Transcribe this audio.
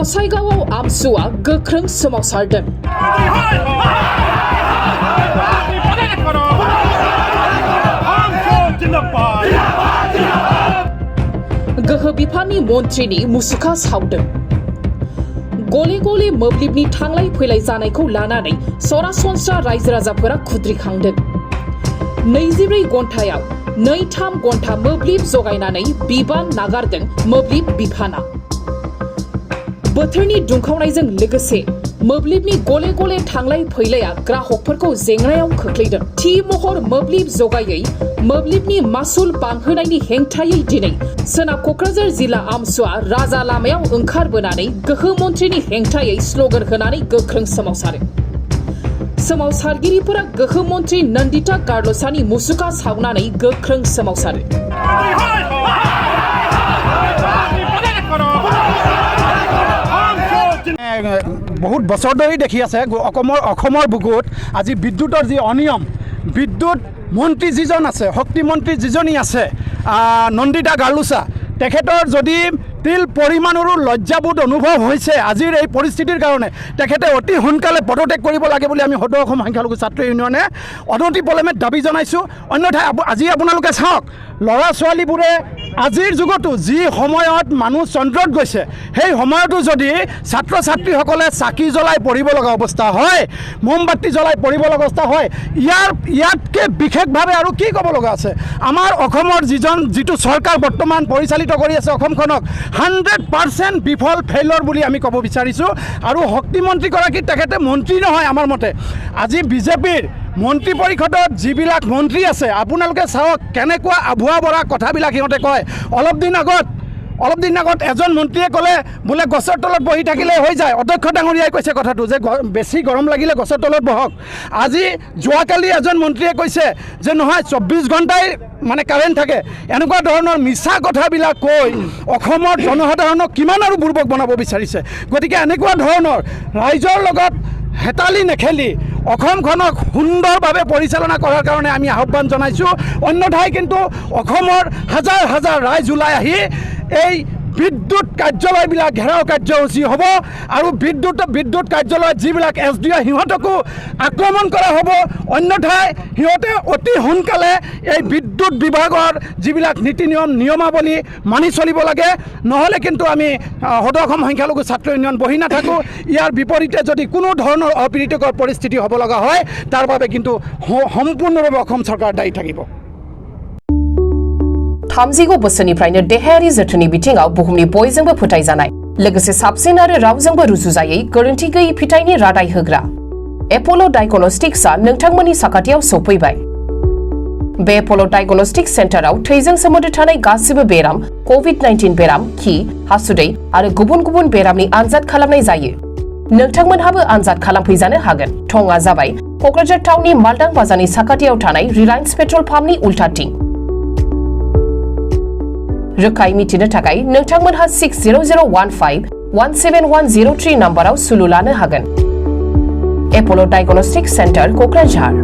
गसाइगावआव आमसुआ गोख्रों सोमावसारदों। गोहो बिफाननि मन्थ्रिनि मुसुखा सावदों। गले गले मोब्लिबनि थांलाय फैलाय जानायखौ लानानै सरासनस्रा रायजो राजाफोरा खुद्रिखांदों। 24 घन्टायाव 2-3 घन्टा मोब्लिब जगायनानै बिबान नागारदों मोब्लिब बिफाना। बोथोरनि दुंखावनायजों लोगोसे मोब्लिबनि गले गले थांलाय फैलाया ग्राहकफोरखौ जेंनायाव खोख्लैदों। थि महर मोब्लिब जगायै मोब्लिबनि मासुल बांहोनायनि हेंथायै दिनै सोनाब क'क्राझार जिल्ला आमसुआ राजा लामायाव ओंखारबोनानै गोहो मन्थ्रिनि हेंथायै स्ल'गान होनानै गोख्रों सोमावसारो। सोमावसारगिरिफोरा गोहो मन्थ्रि नन्दिता गार्लसानि मुसुखा सावनानै गोख्रों सोमावसारो। बहुत बছৰ ধৰি দেখি আছে অসমৰ বুকুত আজি বিদ্যুতৰ যি অনিয়ম, বিদ্যুৎ মন্ত্ৰী যিজন আছে, শক্তি মন্ত্ৰী যিজনী আছে নন্দিতা গাৰ্লছা, তেখেতৰ যদি তিল পৰিমাণৰো লজ্জাবোধ অনুভৱ হৈছে আজিৰ এই পৰিস্থিতিৰ কাৰণে, তেখেতে অতি সোনকালে পদত্যাগ কৰিব লাগে বুলি আমি সদৌ অসম সংখ্যালঘু ছাত্ৰ ইউনিয়নে অনতি পলমে দাবী জনাইছোঁ। অন্যথাই আজি আপোনালোকে চাওক, ল'ৰা ছোৱালীবোৰে আজিৰ যুগতো যি সময়ত মানুহ চন্দ্ৰত গৈছে, সেই সময়তো যদি ছাত্ৰ ছাত্ৰীসকলে চাকি জ্বলাই পঢ়িব লগা অৱস্থা হয়, মমবাতি জ্বলাই পঢ়িব লগা অৱস্থা হয়, ইয়াতকৈ বিশেষভাৱে আৰু কি ক'ব লগা আছে? আমাৰ অসমৰ যিটো চৰকাৰ বৰ্তমান পৰিচালিত কৰি আছে অসমখনক 100% বিফল ফেইলৰ বুলি আমি ক'ব বিচাৰিছোঁ। আৰু শক্তিমন্ত্ৰীগৰাকী তেখেতে মন্ত্ৰী নহয় আমাৰ মতে। আজি বিজেপিৰ মন্ত্ৰী পৰিষদত যিবিলাক মন্ত্ৰী আছে আপোনালোকে চাওক কেনেকুৱা আভুৱা বৰা কথাবিলাক সিহঁতে কয়। অলপ দিন আগত এজন মন্ত্ৰীয়ে ক'লে বোলে গছৰ তলত বহি থাকিলে হৈ যায়। অধ্যক্ষ ডাঙৰীয়াই কৈছে কথাটো যে বেছি গৰম লাগিলে গছৰ তলত বহক। আজি যোৱাকালি এজন মন্ত্ৰীয়ে কৈছে যে নহয় 24 ঘণ্টাই মানে কাৰেণ্ট থাকে। এনেকুৱা ধৰণৰ মিছা কথাবিলাক কৈ অসমৰ জনসাধাৰণক কিমান আৰু বুৰ্বক বনাব বিচাৰিছে। গতিকে এনেকুৱা ধৰণৰ ৰাইজৰ লগত হেতালি নেখেলি অসমখনক সুন্দৰভাৱে পৰিচালনা কৰাৰ কাৰণে আমি আহ্বান জনাইছোঁ। অন্যথাই কিন্তু অসমৰ হাজাৰ হাজাৰ ৰাইজ ওলাই আহি এই বিদ্যুৎ কাৰ্যালয়বিলাক ঘেৰাও কাৰ্যসূচী হ'ব আৰু বিদ্যুৎ কাৰ্যালয়ত যিবিলাক SDO সিহঁতকো আক্ৰমণ কৰা হ'ব। অন্যথাই সিহঁতে অতি সোনকালে এই বিদ্যুৎ বিভাগৰ যিবিলাক নীতি নিয়মাৱলী মানি চলিব লাগে, নহ'লে কিন্তু আমি সদৌ অসম সংখ্যালঘু ছাত্ৰ ইউনিয়ন বহি নাথাকোঁ। ইয়াৰ বিপৰীতে যদি কোনো ধৰণৰ অপ্ৰীতিকৰ পৰিস্থিতি হ'ব লগা হয়, তাৰ বাবে কিন্তু সম্পূৰ্ণৰূপে অসম চৰকাৰ দায়ী থাকিব। 30 बोसोरनिफ्रायनो देहायारि जोथोननि बिथिङाव बुहुमनि बयजोंबो फोथायजानाय, लोगोसे साबसिन आरो रावजोंबो रुजुजायै गोरोन्थि गैयै फिथाइनि रादाय होग्रा एप'ल' डायग्नोस्टिक्सआ नोंथांमोननि साखाथियाव सौफैबाय। बे एप'ल' डायग्नोस्टिक्स सेन्टाराव थैजों सोमोन्दो थानाय गासिबो बेराम, COVID-19 बेराम, खि, हासुदै आरो गुबुन गुबुन बेरामनि आनजाद खालामनाय जायो। नोंथांमोनहाबो आनजाद खालामफैजानो हागोन। थंआ जाबाय क'क्राझार टाउननि मालदां बाजारनि साखाथियाव थानाय रिलायन्स पेट्रल पाम्पनि उल्टाथिं। रोखायै मिथिनो थाखाय नोंथांमोनहा 6001517103 नाम्बाराव सुलु लानो हागोन। एप'ल' डायग्नोस्टिक्स सेन्टार क'क्राझार।